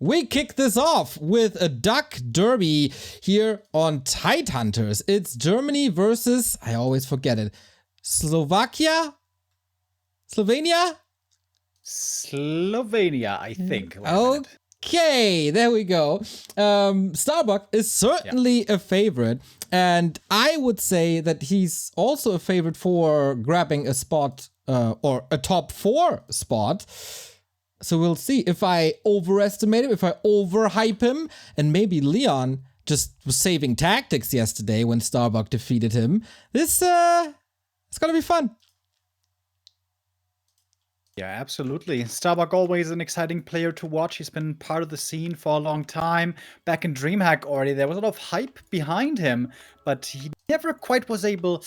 We kick this off with a duck derby here on Tidehunters. It's Germany versus, I always forget it, Slovakia? Slovenia? Slovenia, I think. Okay, there we go. Starbuck is certainly a favorite, and I would say that he's also a favorite for grabbing a spot or a top 4 spot. So we'll see if I overestimate him, if I overhype him, and maybe Leon just was saving tactics yesterday when Starbuck defeated him. This it's gonna be fun. Yeah, absolutely. Starbuck always an exciting player to watch. He's been part of the scene for a long time. Back in DreamHack already, there was a lot of hype behind him, but he never quite was able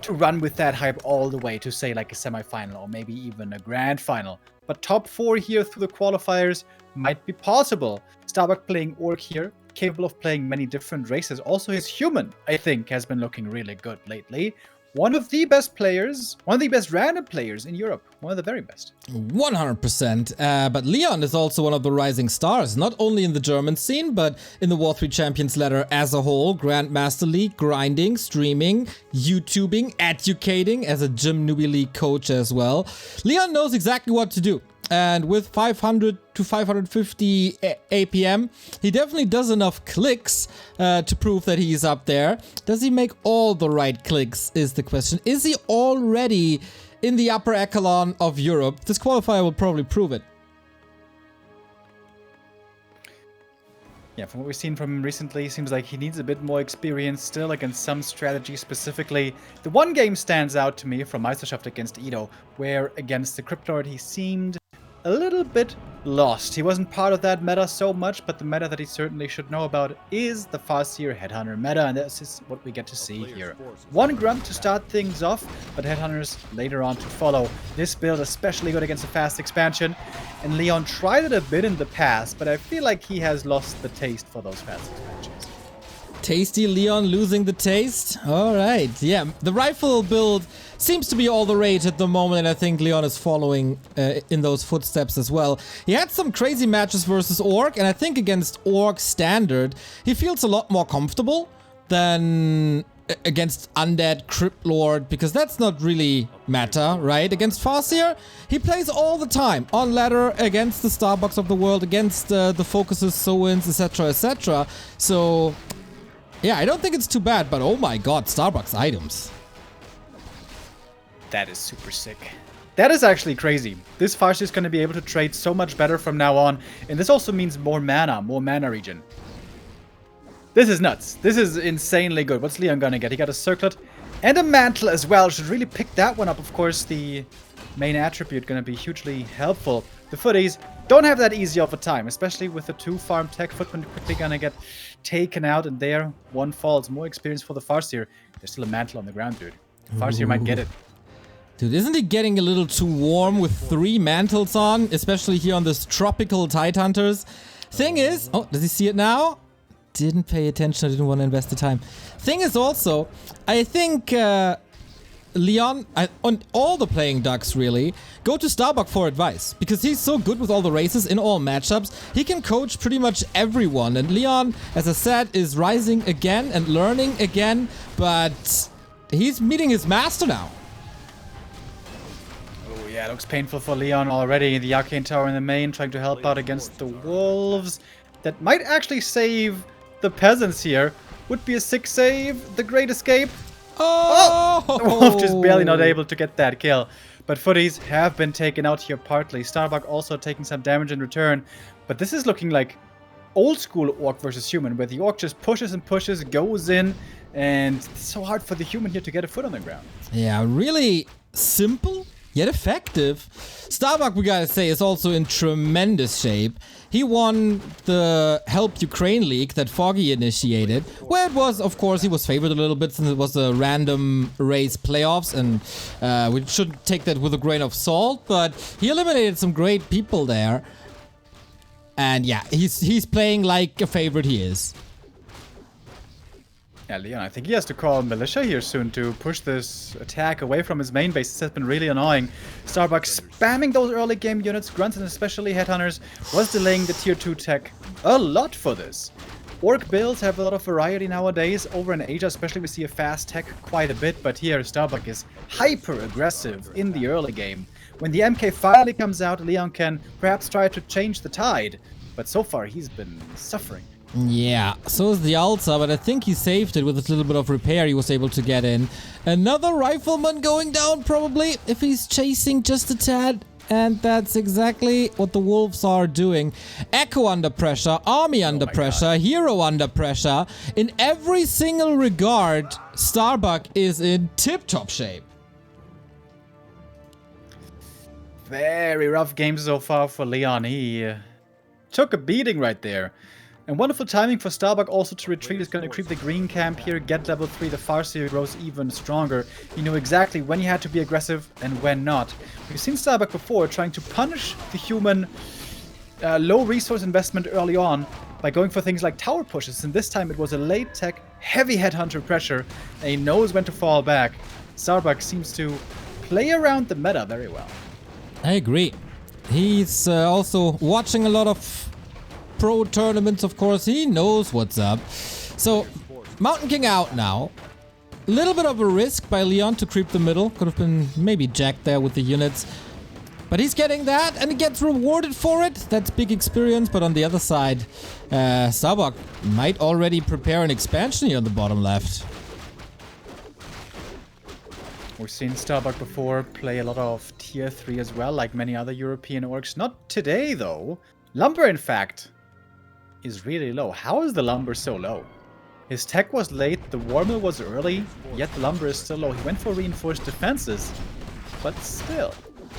to run with that hype all the way to, say, like a semifinal or maybe even a grand final. But top 4 here through the qualifiers might be possible. Starbuck playing Orc here, capable of playing many different races. Also his human, I think, has been looking really good lately. One of the best players, one of the best random players in Europe. One of the very best. 100%. But Leon is also one of the rising stars, not only in the German scene, but in the WAR3 Champions ladder as a whole. Grandmaster League, grinding, streaming, YouTubing, educating as a Gym Newbie League coach as well. Leon knows exactly what to do. And with 500 to 550 APM, he definitely does enough clicks to prove that he's up there. Does he make all the right clicks is the question. Is he already in the upper echelon of Europe? This qualifier will probably prove it. Yeah, from what we've seen from him recently, seems like he needs a bit more experience still against some strategy specifically. The one game stands out to me from Meisterschaft against Edo, where against the Cryptlord he seemed a little bit lost. He wasn't part of that meta so much, but the meta that he certainly should know about is the Farseer Headhunter meta, and this is what we get to see here. One grunt to start things off, but Headhunters later on to follow. This build especially good against a fast expansion, and Leon tried it a bit in the past, but I feel like he has lost the taste for those fast expansions. Tasty Leon losing the taste? Alright, yeah. The rifle build seems to be all the rage at the moment, and I think Leon is following in those footsteps as well. He had some crazy matches versus Orc, and I think against Orc Standard, he feels a lot more comfortable than against Undead Crypt Lord, because that's not really meta, right? Against Farseer, he plays all the time on ladder against the Starbucks of the world, against the Focuses, Sowins, etc, etc. So yeah, I don't think it's too bad, but oh my god, Starbucks items. That is super sick. That is actually crazy. This Farseer is going to be able to trade so much better from now on, and this also means more mana regen. This is nuts. This is insanely good. What's Leon gonna get? He got a circlet and a mantle as well. Should really pick that one up. Of course, the main attribute gonna be hugely helpful. The footies don't have that easy of a time, especially with the 2 farm tech footmen quickly gonna get taken out, and there one falls. More experience for the Farseer. There's still a mantle on the ground, dude. Farseer might get it. Dude, isn't he getting a little too warm with 3 mantles on, especially here on this tropical Tidehunters? Thing is, oh, does he see it now? Didn't pay attention, I didn't want to invest the time. Thing is also, I think Leon, and all the playing ducks really, go to Starbuck for advice, because he's so good with all the races in all matchups. He can coach pretty much everyone, and Leon, as I said, is rising again and learning again, but he's meeting his master now. Oh yeah, it looks painful for Leon already. The Arcane Tower in the main, trying to help out against the wolves. That might actually save the peasants here. Would be a sick save. The Great Escape. Oh! The wolf just barely not able to get that kill. But footies have been taken out here partly. Starbuck also taking some damage in return. But this is looking like old school Orc versus human, where the Orc just pushes and pushes, goes in, and it's so hard for the human here to get a foot on the ground. Yeah, really simple yet effective. Starbuck, we gotta say, is also in tremendous shape. He won the Help Ukraine League that Foggy initiated, where it was, of course, he was favored a little bit since it was a random race playoffs, and we should take that with a grain of salt, but he eliminated some great people there. And yeah, he's playing like a favorite he is. Yeah, Leon, I think he has to call Militia here soon to push this attack away from his main base. This has been really annoying. Starbuck spamming those early game units, Grunts and especially Headhunters, was delaying the tier 2 tech a lot for this. Orc builds have a lot of variety nowadays. Over in Asia especially we see a fast tech quite a bit, but here Starbuck is hyper aggressive in the early game. When the MK finally comes out, Leon can perhaps try to change the tide, but so far he's been suffering. Yeah, so is the Alta, but I think he saved it with a little bit of repair he was able to get in. Another rifleman going down probably, if he's chasing just a tad. And that's exactly what the Wolves are doing. Echo under pressure, Army under pressure, Hero under pressure. In every single regard, Starbuck is in tip-top shape. Very rough game so far for Leon. He took a beating right there. And wonderful timing for Starbuck also to retreat. He's going to creep the green camp here, get level 3. The Farseer grows even stronger. He knew exactly when he had to be aggressive and when not. We've seen Starbuck before trying to punish the human low resource investment early on by going for things like tower pushes. And this time it was a late tech, heavy headhunter pressure. And he knows when to fall back. Starbuck seems to play around the meta very well. I agree. He's also watching a lot of pro tournaments, of course. He knows what's up. So, Mountain King out now. Little bit of a risk by Leon to creep the middle. Could have been maybe jacked there with the units. But he's getting that, and he gets rewarded for it. That's big experience, but on the other side, Starbuck might already prepare an expansion here on the bottom left. We've seen Starbuck before play a lot of tier 3 as well, like many other European orcs. Not today, though. Lumber, in fact, is really low. How is the lumber so low? His tech was late, the war mill was early, yet the lumber is still low. He went for reinforced defenses, but still.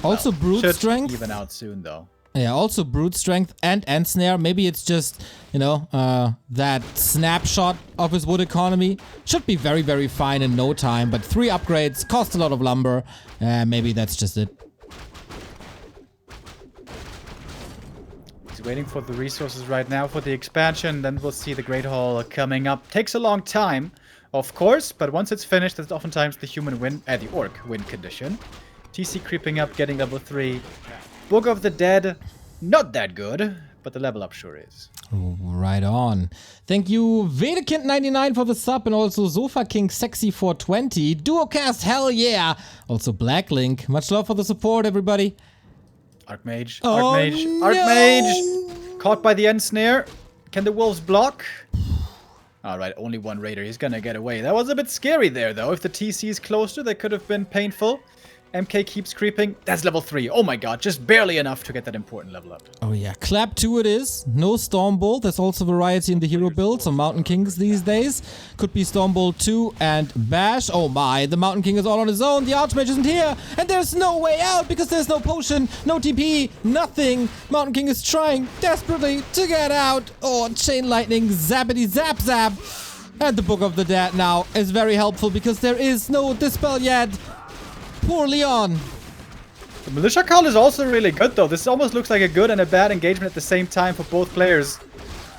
Also brute strength. Even out soon, though. Yeah, also brute strength and snare. Maybe it's just, you know, that snapshot of his wood economy. Should be very, very fine in no time, but 3 upgrades cost a lot of lumber. Maybe that's just it. He's waiting for the resources right now for the expansion, then we'll see the Great Hall coming up. Takes a long time, of course, but once it's finished, that's oftentimes the human win, the orc win condition. TC creeping up, getting level 3. Book of the Dead, not that good, but the level up sure is. Right on. Thank you, Vedekind99 for the sub, and also Sofa King Sexy 420. Duocast, hell yeah! Also Blacklink, much love for the support, everybody. Archmage, Oh, Archmage, no. Archmage! Caught by the end snare. Can the wolves block? Alright, only one raider. He's gonna get away. That was a bit scary there, though. If the TC is closer, that could have been painful. MK keeps creeping. That's level 3. Oh my god, just barely enough to get that important level up. Oh yeah, clap 2 it is. No Stormbolt. There's also variety in the hero builds on Mountain Kings these days. Could be Stormbolt 2 and Bash. Oh my, the Mountain King is all on his own. The Archmage isn't here. And there's no way out because there's no potion, no TP, nothing. Mountain King is trying desperately to get out. Oh, Chain Lightning, zappity zap zap. And the Book of the Dead now is very helpful because there is no Dispel yet. Poor Leon. The militia count is also really good, though. This almost looks like a good and a bad engagement at the same time for both players.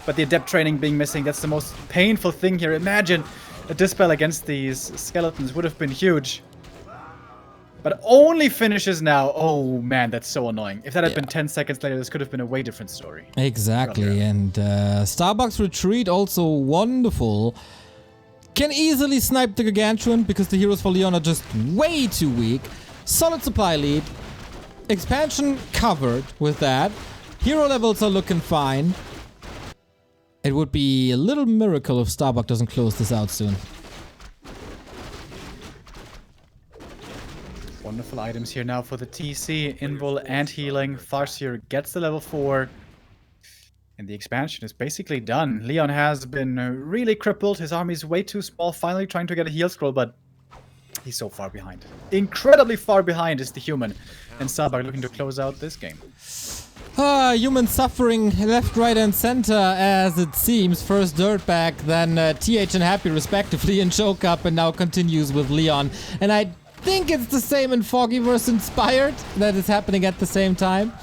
But the adept training being missing, that's the most painful thing here. Imagine a dispel against these skeletons would have been huge. But only finishes now. Oh man, that's so annoying. If that had been 10 seconds later, this could have been a way different story. Exactly, and Starbuck's retreat also wonderful. Can easily snipe the Gargantuan because the heroes for Leon are just way too weak. Solid supply lead. Expansion covered with that. Hero levels are looking fine. It would be a little miracle if Starbuck doesn't close this out soon. Wonderful items here now for the TC. Invul and healing. Farseer gets the level 4. And the expansion is basically done. Leon has been really crippled. His army is way too small, finally trying to get a heal scroll, but he's so far behind. Incredibly far behind is the human. And Starbuck looking to close out this game. Human suffering left, right, and center, as it seems. First Dirtbag, then TH and Happy, respectively, in Choke Up, and now continues with Leon. And I think it's the same in Foggyverse Inspired that is happening at the same time.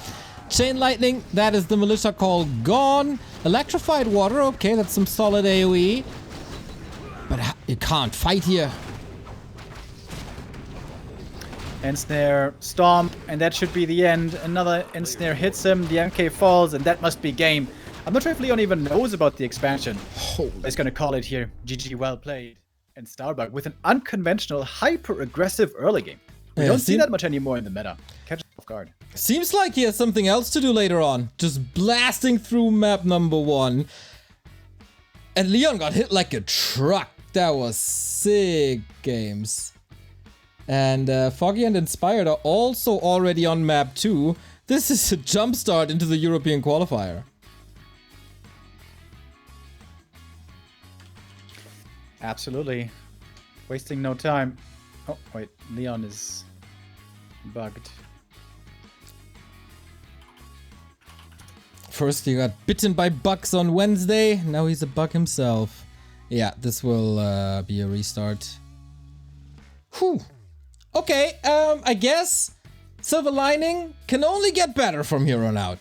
Chain Lightning, that is the militia call gone. Electrified Water, okay, that's some solid AoE. But You can't fight here. Ensnare, stomp, and that should be the end. Another Ensnare hits him, the MK falls, and that must be game. I'm not sure if Leon even knows about the expansion. He's gonna call it here. GG, well played. And Starbuck with an unconventional, hyper-aggressive early game. We don't see that much anymore in the meta. Catch off guard. Seems like he has something else to do later on. Just blasting through map number 1. And Leon got hit like a truck. That was sick games. And Foggy and Inspired are also already on map 2. This is a jump start into the European qualifier. Absolutely. Wasting no time. Oh, wait. Leon is bugged. First he got bitten by bugs on Wednesday. Now he's a bug himself. Yeah, this will be a restart. Whew. Okay, I guess silver lining can only get better from here on out.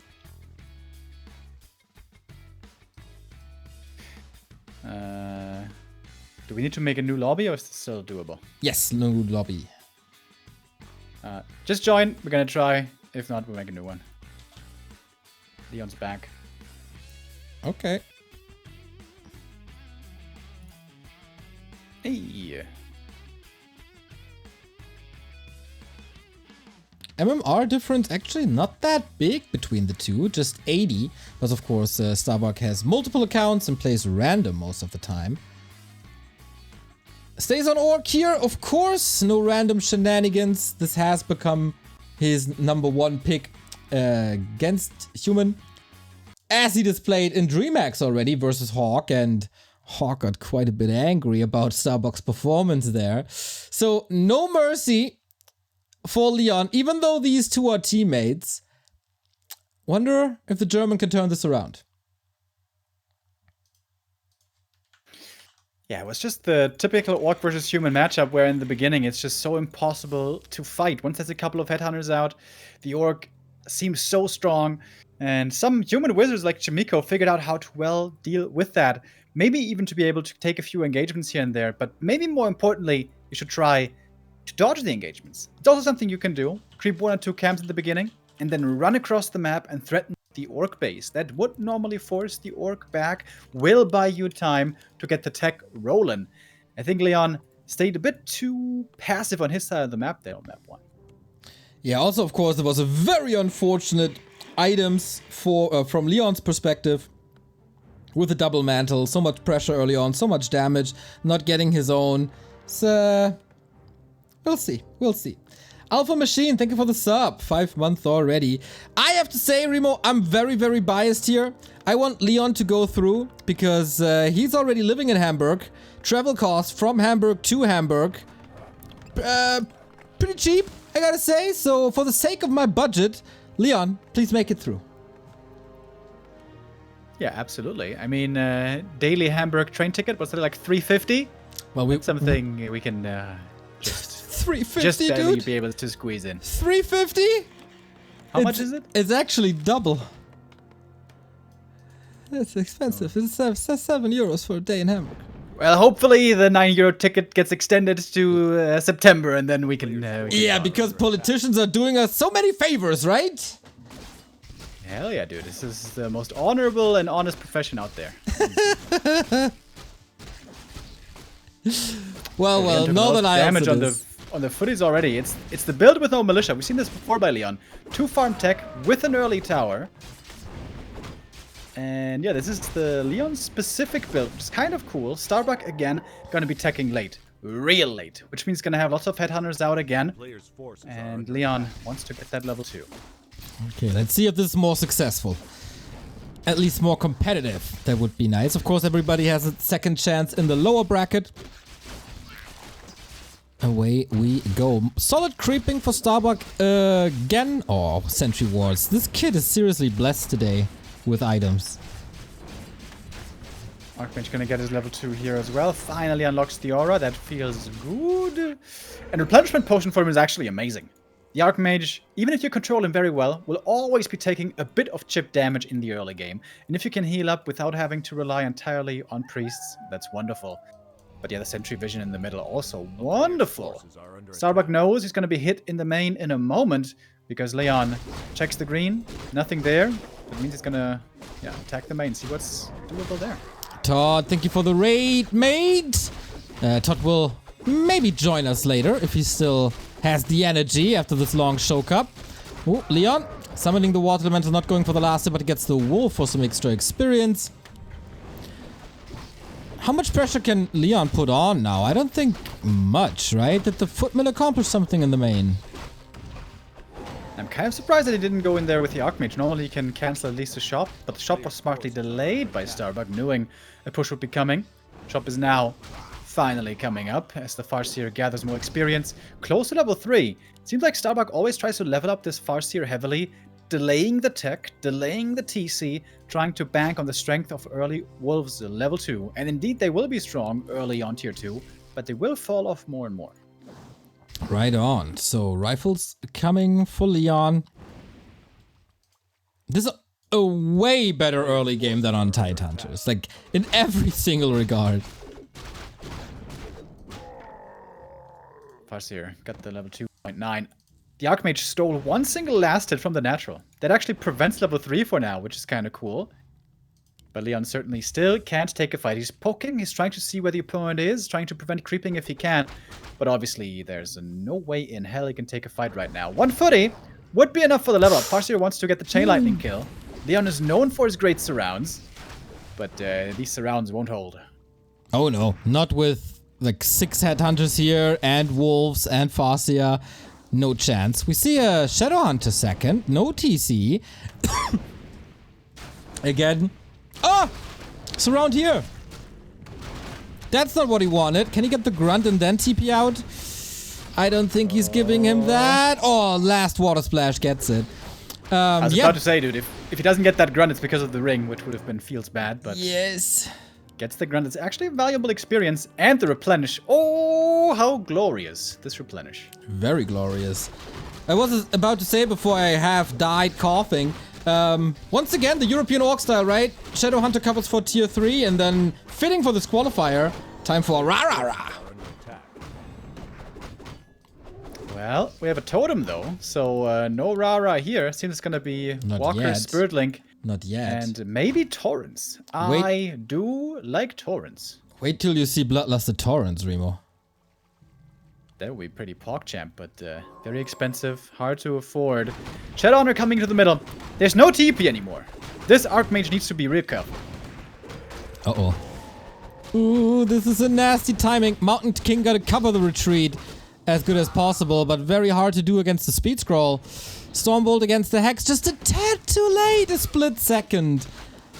Do we need to make a new lobby or is this still doable? Yes, new lobby. Just join. We're gonna try. If not, we'll make a new one. Leon's back. Okay. Hey. MMR difference actually not that big between the two, just 80. Because of course Starbuck has multiple accounts and plays random most of the time. Stays on ORC here, of course, no random shenanigans. This has become his number 1 pick against Human. As he displayed in DreamHack already versus Hawk, and Hawk got quite a bit angry about Starbuck's performance there. So no mercy for Leon, even though these two are teammates. Wonder if the German can turn this around. Yeah, it was just the typical Orc versus Human matchup where in the beginning it's just so impossible to fight. Once there's a couple of headhunters out, the Orc seems so strong. And some human wizards like Chimiko figured out how to well deal with that. Maybe even to be able to take a few engagements here and there. But maybe more importantly, you should try to dodge the engagements. It's also something you can do. Creep 1 or 2 camps in the beginning and then run across the map and threaten the Orc base. That would normally force the Orc back, will buy you time to get the tech rolling. I think Leon stayed a bit too passive on his side of the map there on map 1. Yeah, also of course there was a very unfortunate items for from Leon's perspective with the double mantle. So much pressure early on, so much damage, not getting his own. So we'll see, we'll see. Alpha Machine, thank you for the sub. 5 months already. I have to say, Remo, I'm very, very biased here. I want Leon to go through because he's already living in Hamburg. Travel cost from Hamburg to Hamburg. Pretty cheap, I gotta say. So for the sake of my budget, Leon, please make it through. Yeah, absolutely. I mean, daily Hamburg train ticket, was it like 350? Well, that's something we can just 350, just barely dude. be able to squeeze in. 350? How much is it? It's actually double. It's expensive. It's 7 euros for a day in Hamburg. Well, hopefully the €9 ticket gets extended to September, and then we can. Yeah, because politicians are doing us so many favors, right? Hell yeah, dude! This is the most honorable and honest profession out there. well, Northern damage Ireland on the footies already. It's the build with no militia. We've seen this before by Leon. 2 farm tech with an early tower. And yeah, this is the Leon specific build, which is kind of cool. Starbuck again gonna be teching late, real late, which means gonna have lots of headhunters out again. And Leon wants to get that level 2. Okay, let's see if this is more successful. At least more competitive. That would be nice. Of course, everybody has a second chance in the lower bracket. Away we go. Solid creeping for Starbuck again. Oh, Sentry Wards. This kid is seriously blessed today with items. Archmage gonna get his level 2 here as well. Finally unlocks the aura. That feels good. And replenishment potion for him is actually amazing. The Archmage, even if you control him very well, will always be taking a bit of chip damage in the early game. And if you can heal up without having to rely entirely on priests, that's wonderful. But yeah, the sentry vision in the middle also wonderful. Starbuck knows he's going to be hit in the main in a moment because Leon checks the green. Nothing there. That means he's going to attack the main. See what's doable there. Todd, thank you for the raid, mate. Todd will maybe join us later if he still has the energy after this long choke up. Oh, Leon summoning the water elemental, not going for the last hit, but gets the wolf for some extra experience. How much pressure can Leon put on now? I don't think much, right? Did the footmill accomplish something in the main? I'm kind of surprised that he didn't go in there with the Archmage. Normally he can cancel at least the shop, but the shop was smartly delayed by Starbuck, knowing a push would be coming. Shop is now finally coming up as the Farseer gathers more experience. Close to level 3. Seems like Starbuck always tries to level up this Farseer heavily, delaying the tech, delaying the TC, trying to bank on the strength of early Wolves level 2. And indeed, they will be strong early on tier 2, but they will fall off more and more. Right on. So, rifles coming for Leon. This is a way better early game than on Tidehunters. Like, in every single regard. Farseer got the level 2.9. The Archmage stole one single last hit from the natural. That actually prevents level 3 for now, which is kind of cool. But Leon certainly still can't take a fight. He's poking, he's trying to see where the opponent is, trying to prevent creeping if he can. But obviously, there's no way in hell he can take a fight right now. 140 would be enough for the level up. Farseer wants to get the Chain Lightning kill. Leon is known for his great surrounds. But these surrounds won't hold. Oh no, not with like 6 headhunters here, and wolves, and Farseer. No chance. We see a Shadowhunter second. No TC. Again. Ah! Surround here. That's not what he wanted. Can he get the grunt and then TP out? I don't think he's giving him that. Oh, last water splash gets it. I was about to say, dude, if he doesn't get that grunt, it's because of the ring, which would have been feels bad, but... Yes. Gets the grunt. It's actually a valuable experience. And the replenish. Oh, how glorious, this replenish. Very glorious. I was about to say before I have died coughing. Once again, the European Orc style, right? Shadowhunter covers for tier 3 and then fitting for this qualifier. Time for rah-rah-rah. Well, we have a totem though, so no rah-rah here. Seems it's gonna be Not Walker, yet. Spirit Link. Not yet. And maybe Torrents. Wait. I do like Torrents. Wait till you see Bloodlusted Torrents, Remo. That would be pretty PogChamp, but very expensive, hard to afford. Shadowhunter coming to the middle. There's no TP anymore. This Archmage needs to be real careful. Uh-oh. Ooh, this is a nasty timing. Mountain King gotta cover the retreat as good as possible, but very hard to do against the Speed Scroll. Stormbolt against the Hex, just a tad too late, a split second.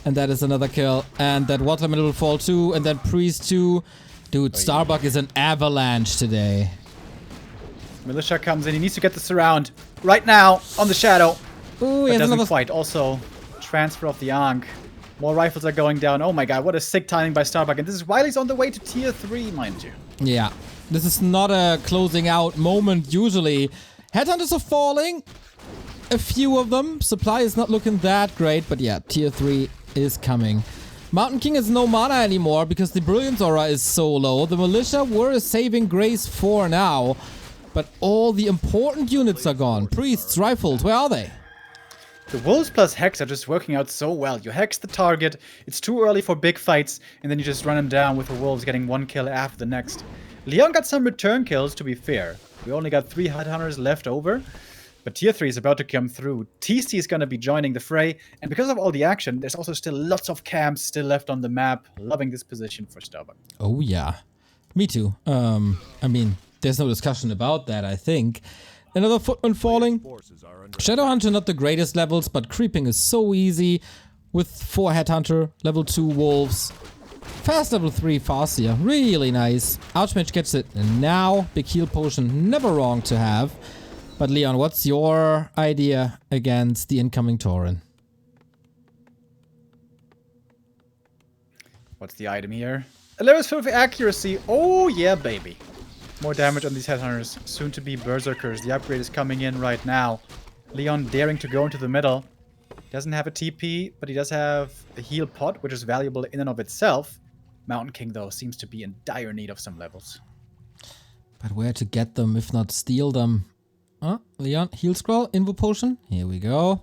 And that is another kill. And that Waterman will fall too, and then Priest too. Dude, Starbuck is an avalanche today. Militia comes in, he needs to get the surround right now on the Shadow. Ooh, But he has doesn't another... quite. Also, transfer of the Ankh. More rifles are going down. Oh my god, what a sick timing by Starbuck. And this is while he's on the way to tier 3, mind you. Yeah, this is not a closing out moment usually. Headhunters are falling. A few of them. Supply is not looking that great, but yeah, tier 3 is coming. Mountain King has no mana anymore because the Brilliance Aura is so low. The Militia were a saving grace for now, but all the important units are gone. Priests, Rifles, where are they? The Wolves plus Hex are just working out so well. You hex the target, it's too early for big fights, and then you just run him down with the Wolves getting one kill after the next. Leon got some return kills, to be fair. We only got 3 Headhunters left over. But tier 3 is about to come through. TC is going to be joining the fray. And because of all the action, there's also still lots of camps still left on the map. Loving this position for Starbuck. Oh yeah. Me too. I mean, there's no discussion about that, I think. Another Footman falling. Shadowhunter not the greatest levels, but creeping is so easy. With 4 Headhunter, level 2 Wolves. Fast level 3 Farseer. Really nice. Archmage gets it now. Big heal potion, never wrong to have. But Leon, what's your idea against the incoming Tauren? What's the item here? Hilarious Filthy Accuracy. Oh yeah, baby. More damage on these Headhunters. Soon to be Berserkers. The upgrade is coming in right now. Leon daring to go into the middle. Doesn't have a TP, but he does have a heal pot, which is valuable in and of itself. Mountain King, though, seems to be in dire need of some levels. But where to get them, if not steal them? Leon, heal scroll, invo potion. Here we go.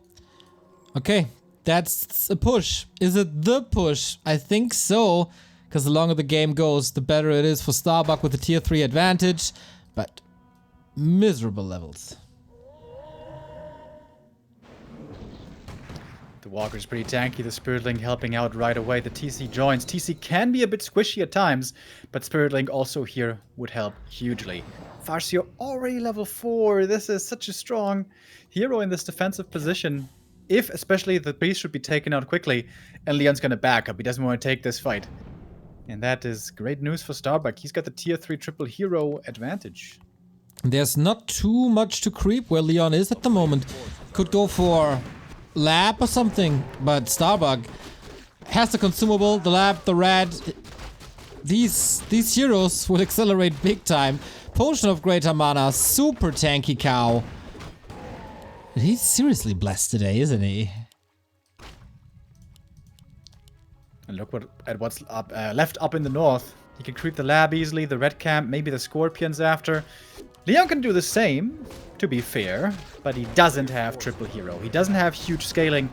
Okay, that's a push. Is it the push? I think so. Because the longer the game goes, the better it is for Starbuck with the tier 3 advantage. But miserable levels. The Walker's pretty tanky, the Spirit Link helping out right away. The TC joins. TC can be a bit squishy at times, but Spirit Link also here would help hugely. Farseer already level 4. This is such a strong hero in this defensive position. If especially the beast should be taken out quickly, and Leon's gonna back up. He doesn't want to take this fight. And that is great news for Starbuck. He's got the tier 3 triple hero advantage. There's not too much to creep where Leon is at the moment. Could go for lab or something, but Starbuck has the consumable, the lab, the rad. These heroes will accelerate big time. Potion of Greater Mana, super tanky cow. He's seriously blessed today, isn't he? And look at what's up, left up in the north. He can creep the lab easily, the red camp, maybe the scorpions after. Leon can do the same, to be fair, but he doesn't have triple hero. He doesn't have huge scaling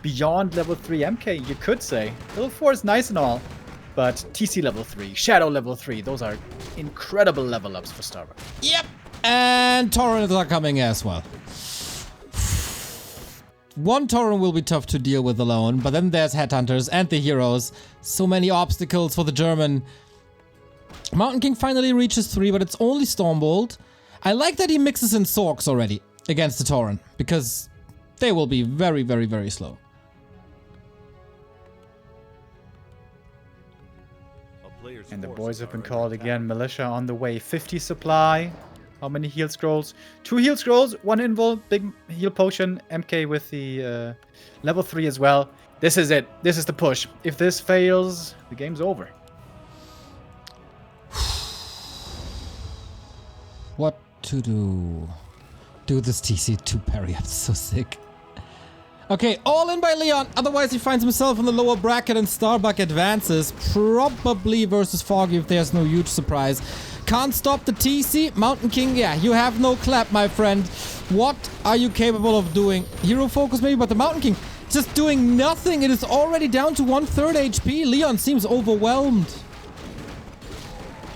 beyond level 3 MK, you could say. Level 4 is nice and all, but TC level 3, Shadow level 3, those are incredible level ups for Starbuck. Yep, and Torrents are coming as well. One Torrent will be tough to deal with alone, but then there's Headhunters and the heroes. So many obstacles for the German. Mountain King finally reaches 3, but it's only Stormbolt. I like that he mixes in Sorks already against the Torrent, because they will be very, very, very slow. And the boys have been called again. Militia on the way. 50 supply. How many heal scrolls? 2 heal scrolls, 1 invul, big heal potion. MK with the level 3 as well. This is it. This is the push. If this fails, the game's over. What to do? Do this TC2 parry up, so sick. Okay, all in by Leon, otherwise he finds himself in the lower bracket and Starbuck advances. Probably versus Foggy if there's no huge surprise. Can't stop the TC. Mountain King, yeah, you have no clap, my friend. What are you capable of doing? Hero focus maybe, but the Mountain King just doing nothing. It is already down to 1/3 HP. Leon seems overwhelmed.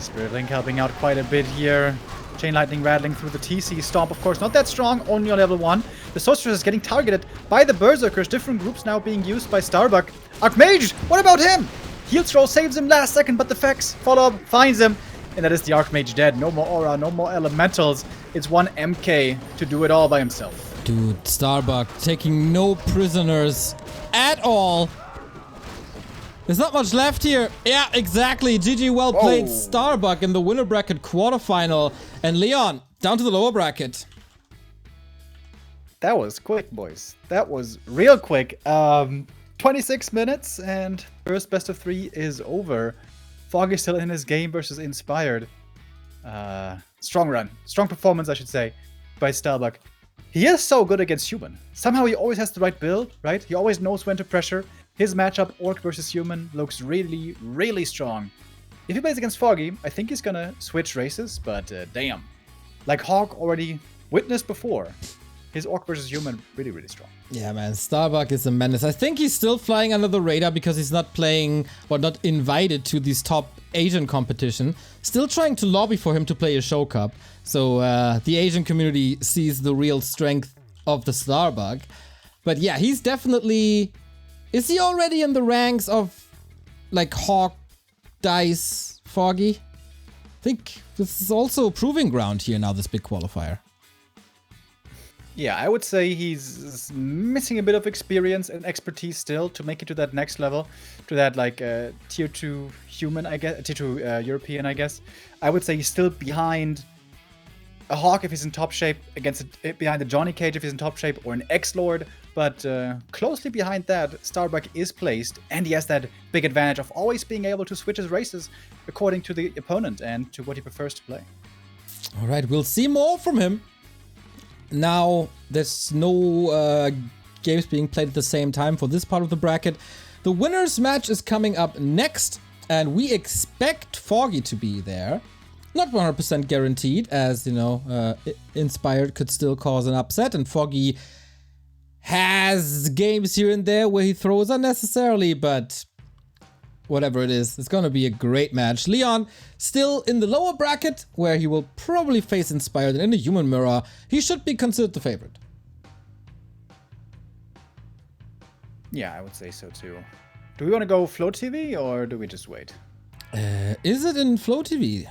Spirit Link helping out quite a bit here. Chain Lightning rattling through the TC. Stomp, of course, not that strong, only on level 1. The Sorceress is getting targeted by the Berserkers. Different groups now being used by Starbuck. Archmage, what about him? Heal Scroll saves him last second, but the Fex follow-up finds him. And that is the Archmage dead. No more Aura, no more Elementals. It's one MK to do it all by himself. Dude, Starbuck taking no prisoners at all. There's not much left here. Yeah, exactly. GG, well played. Starbuck in the winner bracket quarterfinal. And Leon, down to the lower bracket. That was quick, boys. That was real quick. 26 minutes and first best of 3 is over. Foggy still in his game versus Inspired. Strong run. Strong performance, I should say, by Starbuck. He is so good against Human. Somehow he always has the right build, right? He always knows when to pressure. His matchup, Orc versus Human, looks really, really strong. If he plays against Foggy, I think he's gonna switch races, but damn. Like Hawk already witnessed before, his Orc versus Human, really, really strong. Yeah, man, Starbuck is a menace. I think he's still flying under the radar because he's not playing, or not invited to this top Asian competition. Still trying to lobby for him to play a show cup. So the Asian community sees the real strength of the Starbuck. But yeah, he's definitely... Is he already in the ranks of, like, Hawk, Dice, Foggy? I think this is also a proving ground here now, this big qualifier. Yeah, I would say he's missing a bit of experience and expertise still to make it to that next level, to that, like, tier 2 human, I guess, tier 2 European, I guess. I would say he's still behind a Hawk if he's in top shape, behind the Johnny Cage if he's in top shape, or an X-Lord. But closely behind that, Starbuck is placed, and he has that big advantage of always being able to switch his races according to the opponent and to what he prefers to play. All right, we'll see more from him. Now, there's no games being played at the same time for this part of the bracket. The winner's match is coming up next. And we expect Foggy to be there. Not 100% guaranteed, as, you know, Inspired could still cause an upset, and Foggy has games here and there where he throws unnecessarily, but whatever it is, it's gonna be a great match. Leon still in the lower bracket, where he will probably face Inspired, and in the Human Mirror, he should be considered the favorite. Yeah, I would say so too. Do we want to go Flow TV, or do we just wait? Is it in Flow TV?